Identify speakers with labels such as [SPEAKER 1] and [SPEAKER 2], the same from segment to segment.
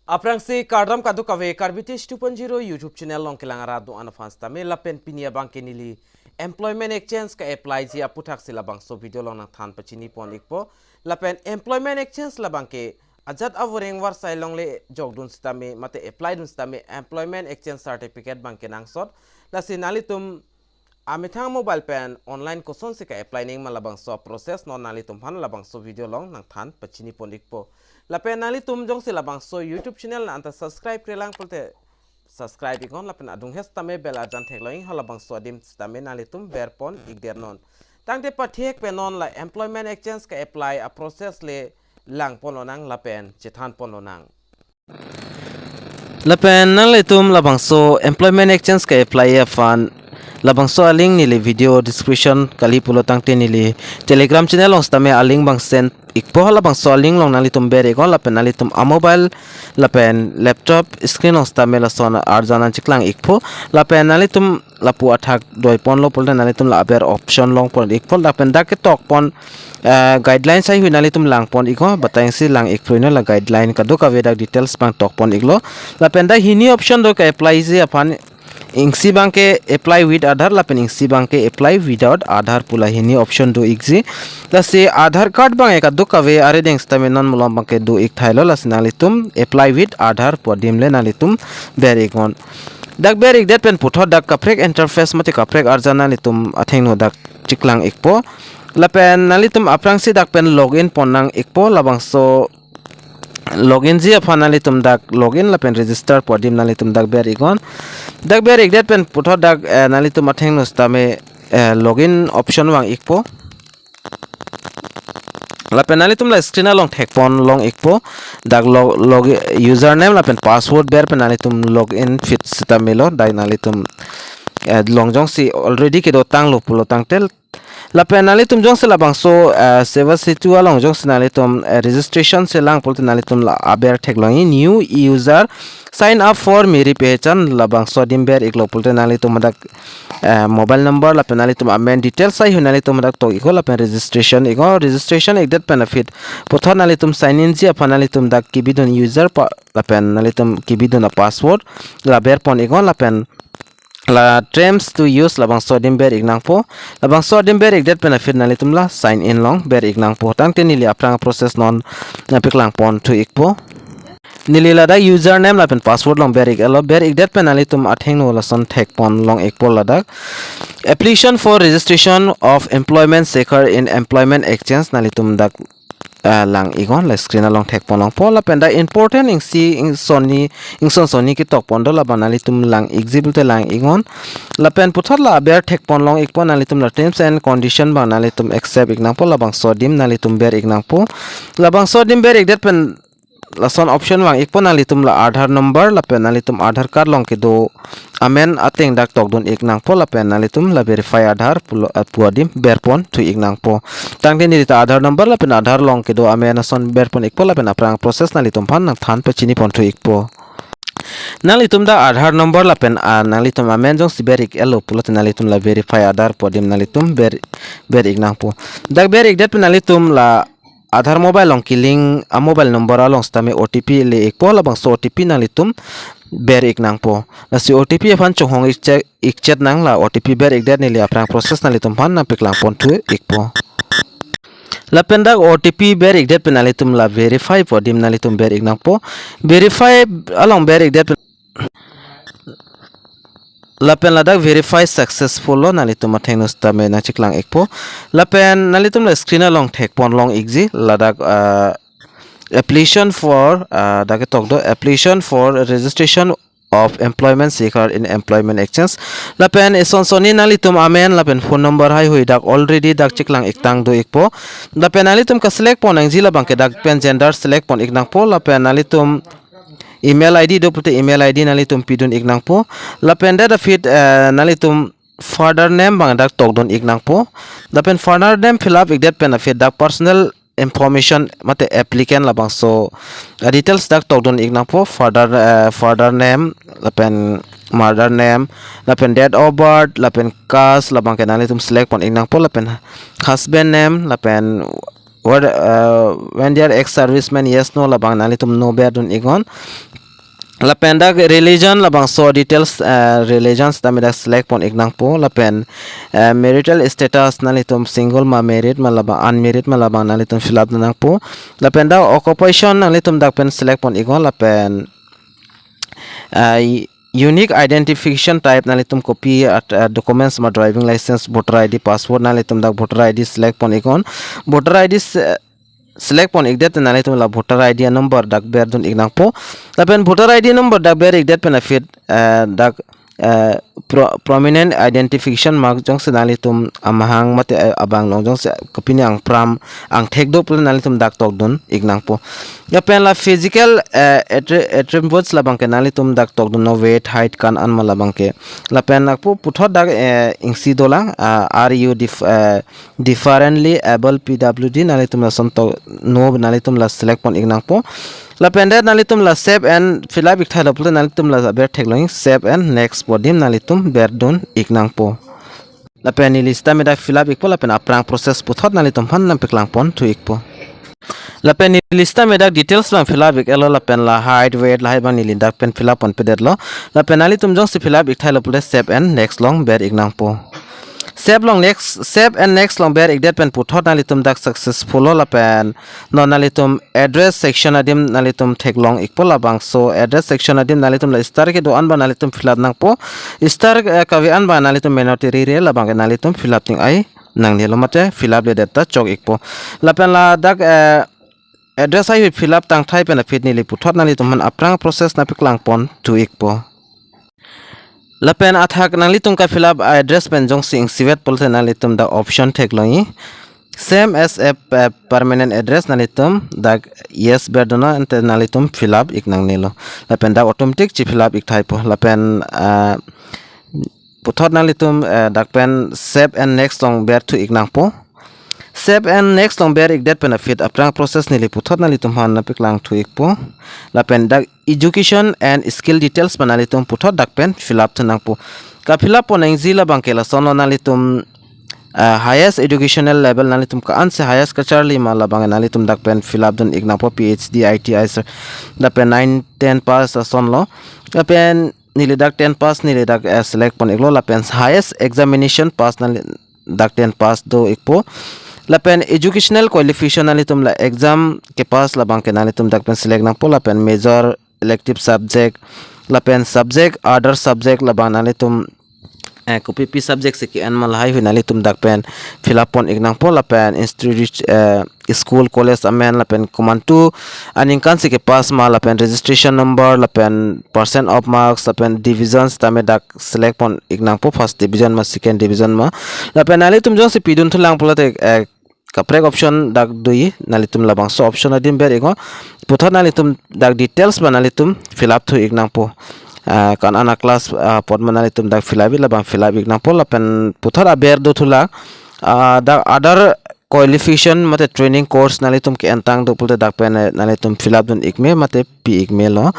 [SPEAKER 1] Aprangsi kardom kadu kave Karbitis 2.0 YouTube channel long kilangara do anafans tame lapen pinia bangke nili employment exchange ka apply ji aputhak sila bangso video long nang than pachini pon ikpo lapen employment exchange la bangke ajat avoreng warsai long le jogdun stame mate apply dun stame employment exchange certificate bangke nang sot la sinalitum amithang mobile pen online koson se ka apply ning malabang so process non nalitum han labang so video long nang than pachini pon ikpo lapen nalitum jong se labang so YouTube channel na anta subscribe krelang polte subscribe ikon lapen adung hes tame bel ajan thekloing halabang so dim tame nalitum berpon igder non tangte pathek penon la employment exchange ka apply a process le lang pononang lapen chithan pononang lapen nalitum labang so employment exchange ka apply a fan labang so aling nili video description kali pulo tangte nili telegram channel long stame aling bang send ikpo labang so aling long nalitum bere kon lapen nalitum a mobile lapen laptop screen long stame la sona arjana chiklang ikpo lapen nalitum lapu athak doi pon lo polda nalitum la ber option long pon ikpo lapen dak tok pon guideline sai hu nalitum lang pon iko batang si lang ikproino la guideline kadu ka vedak details pang tok pon iklo lapen da hini option do ka apply je apan ingsi bangke apply with Aadhaar lapen ingsi bangke apply without Aadhaar pula hini option do igzi lase Aadhaar card bang eka do kave are deng stame non mulom bangke do ik thailo las nalitum apply with Aadhaar podim le nalitum berigon dak berik det pen putho dak kaprek interface mate kaprek arjana litum atheng no dak chiklang ikpo lapen nalitum aprangsi dak pen login ponang ikpo labang so login ji afanali tum dak login la pen register podim nali tum dak ber igon dak ber igdet pen putho dak nali tum atheng nos tame login option wang ikpo la pen nali tum la screen long thek pon long ikpo dak log username la pen password ber pen nali tum login fit sitamelo dak nali tum longjong si already ke do tang lo pulo tang tel la penali tum jong se labang so seva situa long jong senali tum registration se lang polte nali tum la aber theklongi new user sign up for meri pehchan labang so dimber iklo polte nali tum dak mobile number la penali tum amend details sai hunali tum dak to iko la pen registration igdet benefit potha nali tum sign in ji apanali tum dak kibidon user la pen nali tum kibidon password la ber pon iko la pen la terms to use labang sodim ber ignang po labang sodim ber igdet benefit na litum la sign in long ber ignang po tang ten nili aprang process non na piklang pon to ikpo nili la da username la pen password long ber igelo ber igdet penalitum atheng no la son thek pon long ikpo la dak application for registration of employment seeker in employment exchange na litum dak lang igon la screen along thek pon long po la penda important ing soni ki tok pon do la banali tum lang exhibit lang igon la pen puthar la ber thek pon long ikpon nali tum la terms and condition banali tum accept ignang po la bang sodim nali tum ber ignang po la bang sodim ber igdet pen la son option wang ikpon nali tum la Aadhaar number la pen nali tum Aadhaar card long ki do amen ateng dak tok don ignang po la pen nali tum la verify Aadhaar puadim berpon tu ignang po tang den ni ta Aadhaar number la pen Aadhaar long ki do amen son berpon ikpo la pen aprang process nali tum phan nang than pe chini pon tu ikpo nali tum da Aadhaar number la pen nali tum amen jong siberik elo pulot nali tum la verify Aadhaar podim nali tum ber ignang po dak ber igdet pen nali tum la Aadhaar mobile long killing a mobile number along stame OTP le ikpo la bang so OTP nali tum ber ignang po la si OTP fan chonghong ikchet nang la OTP ber igdet ni le aprang process nali tum phan na piklang pon tu ikpo la pendak OTP ber igdet penali tum la verify podim nali tum ber ignang po verify along ber igdet la pen ladak verify successful lo nali tum atheng nos tame na chiklang ikpo la pen nali tum la screen along thek pon long igji ladak application for dak tok do application for registration of employment seeker in employment exchange la pen eson soni nali tum amen la pen phone number hai hui dak already dak chiklang iktang do ikpo la pen nali tum ka select pon ang jila bangke dak pen gender select pon iknang po la pen nali tum email ID do pute email ID nali tum pidun ignang po la pen da fit nali tum father name bang dak tok don ignang po la pen father name fill up igdet pen fit dak personal information mate applicant la bang so details dak tok don ignang po father name la pen mother name la pen date of birth la pen caste la bang nali tum select pon ignang po la pen husband name la pen what when they are ex servicemen yes no labang nalitum no ber dun igon lapen dak religion labang so details religions tamida select pon ignang po lapen marital status nalitum single ma married ma labang unmarried ma labang nalitum fill up nang po lapen dak occupation nalitum dak pen select pon igon lapen unique identification type nalitum copy at documents ma driving license voter id passport nalitum dak voter id select pon igon voter id select pon igdet nalitum la voter id number dak ber dun ignang po lapen voter id number dak ber igdet pen fit dak prominent identification mark jong se nalitum amahang mate abang long jong se kopini ang pram ang thek do pul nalitum dak tok dun ignang po lapen la physical attributes labang ke nalitum dak tok dun no weight height kan an malabang ke lapen nak po puthot dak ingsi dolang are you differently able pwd nalitum la sonto no nalitum la select pon ignang po lapen det nalitum la save and fill up ikthai lopul nalitum la ber thekloing save and next podim nalitum ber dun ignang po lapen ni lista meda fill up ikpo lapen aprang process puthot nalitum han lam piklang pon tu ikpo lapen ni lista meda details lang fill up ikelo lapen la height weight la bang ni lindak pen fill up on pedet lo lapen nalitum jong si fill up ikthai lopul save and next long ber ignang po save and next long ber igdet pen puthot nalitum dak successful lapen non nalitum address section adim nalitum theklong ikpola bang so address section adim nalitum la star ke do an ba nalitum fill up nang po star kawi an ba nalitum menotiri re la bang nalitum fill up ting ai nang nilo mate fill up le data chok ikpo lapen la dak address ai fill up tang thai pen fit ni li puthot nalitum man aprang process na piklang pon tu ikpo lapen athak nalitum ka fill up address pen jong sing sivet polte nalitum da option thekloi same as a permanent address nalitum da yes berdona ante nalitum fill up iknang nilo lapen da automatic chi fill up ik type lapen puthot nalitum dak pen save and next long ber to iknang po save and next long ber ikdet pen fit aprang process nili puthot nalitum han napiklang tu ikpo lapen dak education and skill details panalitum puthot dak pen fill up tunang po ka fill up poneng zila bangkela sono nalitum highest educational level nalitum ka anse highest ka charli mala bang nalitum dak pen fill up dun igna po phd iti sir da pen 9 10 pass son lo da pen nili dak 10 pass nili dak select pon iglo la pen highest examination pass dak 10 pass do ikpo lapen educational qualification nalitum la exam ke pass la bang ke nalitum dak pen select na po lapen major elective subject lapen subject other subject la bang nalitum copy p subject se ki an mal hai nalitum dak pen fill up pon ignang po lapen institute school college amen lapen command 2 aning kan se ke pass ma lapen registration number lapen percent of marks lapen divisions tame dak select pon ignang po first division ma second division ma lapen nalitum jong se pidun thulang polate kaprek option dak dui nalitum labang so option adim ber ego puthot nalitum dak details banalitum fill up thu ignang po kan ana class pod manalitum dak fill up labang fill up ignang po lapen puthot aber do thula dak other qualification mate training course nalitum ke entang do pulte dak pen nalitum fill up dun ikme mate pi ikme lo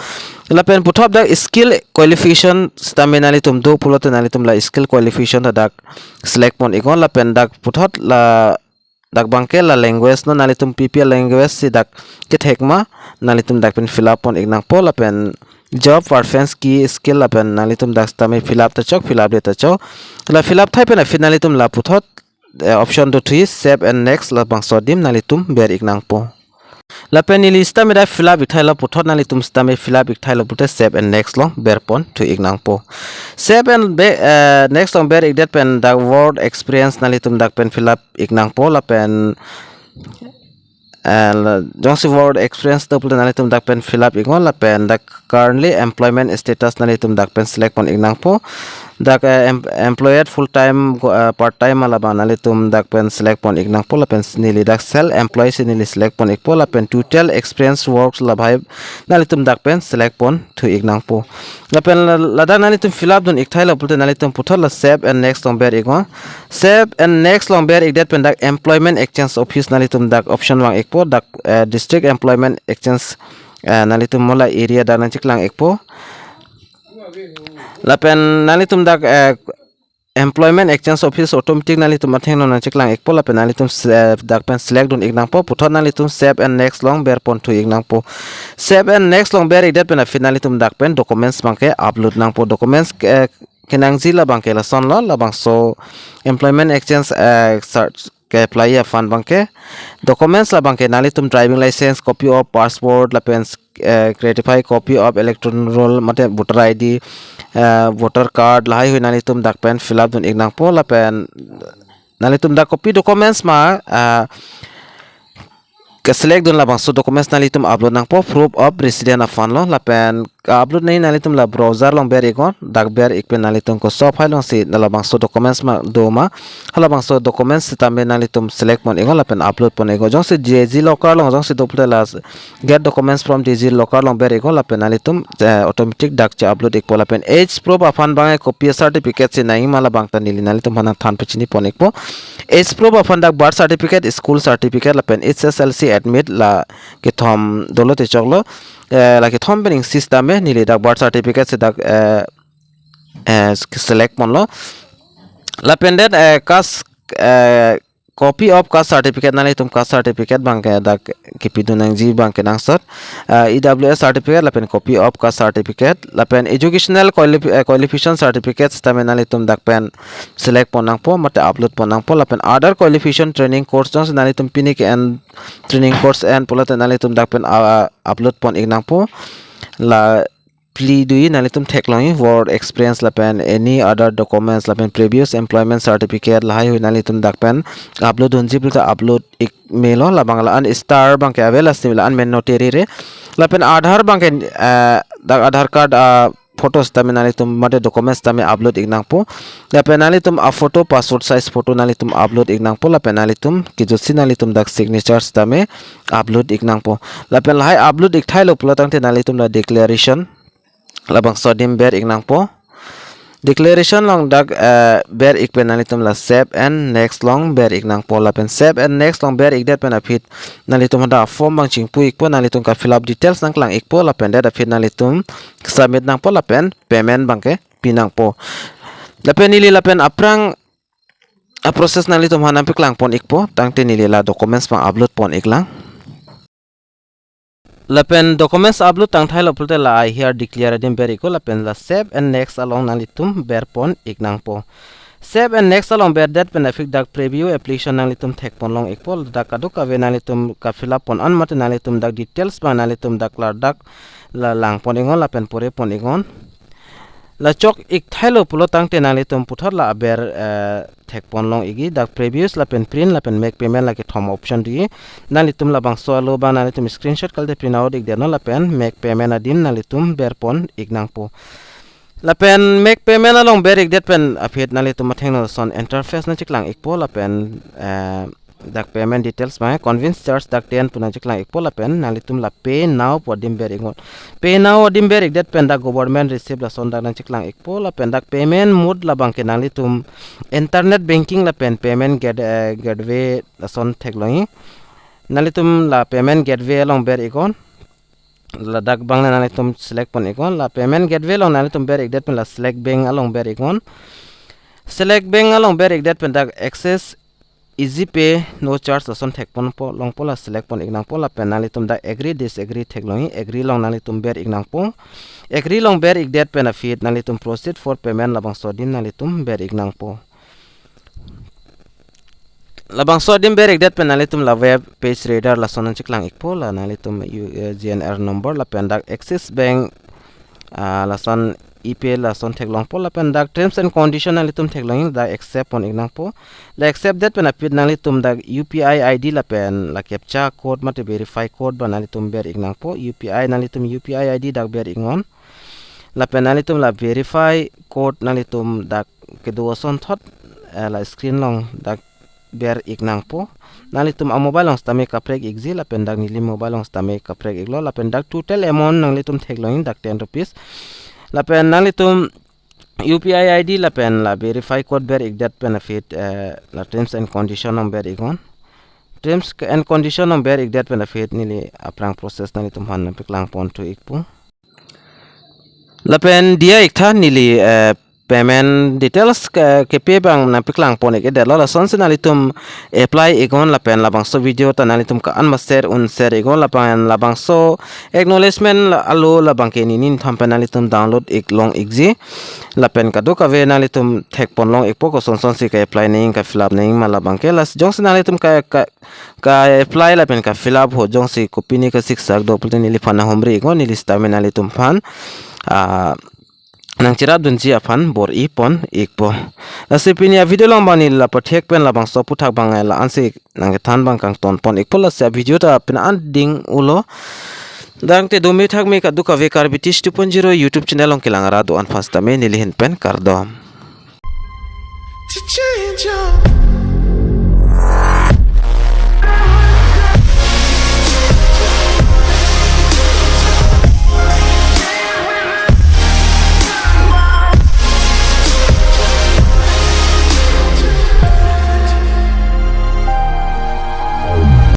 [SPEAKER 1] lapen puthot dak skill qualification stamina nalitum do pulote nalitum la skill qualification dak select pon igon lapen dak puthot la dak bangke la language no nalitum ppl language si dak ke thekma nalitum dak pen fill up pon ignang po lapen job preference ki skill lapen nalitum dak stame fill up ta chok fill up de ta chok la fill up thai pen nalitum la puthot option do 3 save and next la bang sodim nalitum ber ignang po lapen ni lista me da fill up ikthai la puthot nalitum stame fill up ikthai la pute save and next long ber pon to ignang po save and next long ber ikdet pen dak word experience nalitum dak pen fill up ignang po lapen jong si word experience to pute nalitum dak pen fill up ingon lapen dak currently employment status nalitum dak pen select pon ignang po dak employed full time part time alaba nalitum dak pen select pon ignang po lapen nili dak self employed nili select pon ikpo lapen total experience works labhai nalitum dak pen select pon to ignang po lapen lada nalitum fill up dun ikthai la pulte nalitum puthol la save and next long ber igon save and next long ber ikdet pen dak employment exchange office nalitum dak option wang ikpo dak district employment exchange nalitum mola area da nanchik lang ikpo lapen nalitum dak employment exchange office automatic nali tum atheng no na cheklang ekpo la penali tum dak pen select don ignang po puthon nali tum save and next long ber pon thu ignang po save and next long ber idet pen finally tum dak pen documents bangke upload nang po documents kenang zila bangke la son lo la bang so employment exchange search ke apply ya fan bangke documents la bangke nali tum driving license copy of passport la pen certify copy of electoral roll mate voter id voter card lahai hui nali tum dak pen fill up don ignang po la pen nali tum dak copy documents ma ke select don la bang so documents nali tum upload nang po proof of resident of fan lo la pen upload nei nali tum la browser long ber ikon dak ber ikpen nali tum ko so file long si la bang so documents ma do ma hala bang so documents tambe nali tum select mon ikon la pen upload pon ikon jong se digi local long jong se dople la get documents from digi local long ber ikon la pen nali tum automatic dak cha upload ik po la pen age proof afan bang copy certificate se nai ma la bang ta nili nali tum hana than pechini pon ik po age proof afan dak birth certificate school certificate la pen SSLC admit la ke thom dolote choklo la ke thom bening system me nili dak birth certificate se dak select mon lo la pen that kas copy of caste certificate nali tum caste certificate bangke dak kipidu nang ji bangke nang sat EWS certificate la pen copy of caste certificate la pen educational qualification certificates tame nali tum dak pen select pon nang po mate upload pon nang po la pen other qualification training course jong nali tum pinik and training course and pola nali tum dak pen upload pon ik nang po la pli dui nali tum theklongi work experience la pen any other documents la pen previous employment certificate la hai nali tum dak pen upload hunji pulta upload ik melo la bangla an star bangke avela simila an men notary re la pen aadhar bangke dak aadhar card photos tame nali tum mate documents tame upload ik nang po la pen nali tum a photo passport size photo nali tum upload ik nang po la pen nali tum kijosi nali tum dak signatures tame upload ik nang po la pen la hai upload ik thailo pula tangte nali tum la declaration labang sodim ber ignang po declaration long dak ber ik pen nalitum la save and next long ber ignang po la pen save and next long ber ik det pen afit nalitum da form bang chingpu ik po nalitum ka fill up details nang klang ik po la pen det afit nalitum submit nang po la pen payment bangke pinang po la pen nili la pen aprang a process nalitum hanam piklang pon ik po tangte nili la documents pang upload pon iklang la pen documents upload tang thailo pulte la I here declare dim beriko la pen la save and next along nalitum berpon ignang po save and next along ber that pen afik dak preview application nalitum thek pon long ekpol dak aduk ave nalitum ka fill up pon an mat nalitum dak details pa nalitum dak lar dak la lang pon ingon la pen pore pon ingon la chok ik thailo pulo tang te nalitum puthar la ber thek pon long igi dak previous la pen print la pen make payment la ke thom option di nalitum la bang so lo ba nalitum screenshot kal de print out ik de no la pen make payment adin nalitum ber pon ignang po la pen make payment along ber ik det pen aphet nalitum matheng no son interface na chiklang ik po la pen dak payment details ma convince charge dak 10 puna chiklang ik po la pen nalitum la pay now po dim ber ingon pay now dim ber ik det pen dak government receive la son dak na chiklang ik po la pen dak payment mode la bang ke nalitum internet banking la pen payment gateway la son theklongi nalitum la payment gateway along ber ikon la dak bang na nalitum select pon ikon la payment gateway long nalitum ber ik det pen la select bank along ber ikon select bank along ber ik det pen dak access easy pay no charge la son thek pon po long po la select pon ignang po la pen nalitum dak agree disagree theklongi agree long nalitum ber ignang po agree long ber ik det pen afit nalitum proceed for payment la bang so dim nalitum ber ignang po labang so dim ber ik det pen nalitum la web page reader la son chiklang ikpo la nalitum GNR number la pen dak axis bank la son ep la son theklong po la pen dak terms and condition nalitum theklong da accept pon ignang po la accept that pen apit nalitum dak UPI ID la pen la captcha code mate verify code ba nalitum ber ignang po UPI nalitum UPI ID dak ber ingon la pen nalitum la verify code nalitum dak kedua son thot la screen long dak ber ignang po nalitum a mobile long stame kaprek exi la pen dak nili mobile long stame kaprek iglo la pen dak total amount nalitum theklong dak 10 rupees la pen nalitum UPI ID la pen la verify code ber ik dat benefit la terms and condition on ber igon terms and condition on ber ik dat benefit nili aprang process nalitum han piklang pon to ikpu la pen dia ik tha nili payment details ke pay bang na piklang pon ke delo la son sinali tum apply egon la pen labangso video tanali tum ka an master un share egon la pen labangso acknowledgement la alo la bangke ni nin tham penali tum download ek long exi la pen ka do ka ve nali tum thek pon long ek po ko son si ka apply ning ka fill up ning ma la bangke las jong sinali tum ka apply la pen ka fill up ho jong si copy ni ka siksak do pulten ni lifana homri egon ni lista menali tum fan nang cirap dun ji afan bor I pon ikpo asipinia video long bani la pathek pen la bang so puthak bangai la ansi nang than bang kang ton pon ikpo la sa video ta pen an ding ulo dang te domi thak me ka duka ve Karbi 2.0 YouTube channel long kilang ra do an fast me nilihin pen kardom
[SPEAKER 2] to change your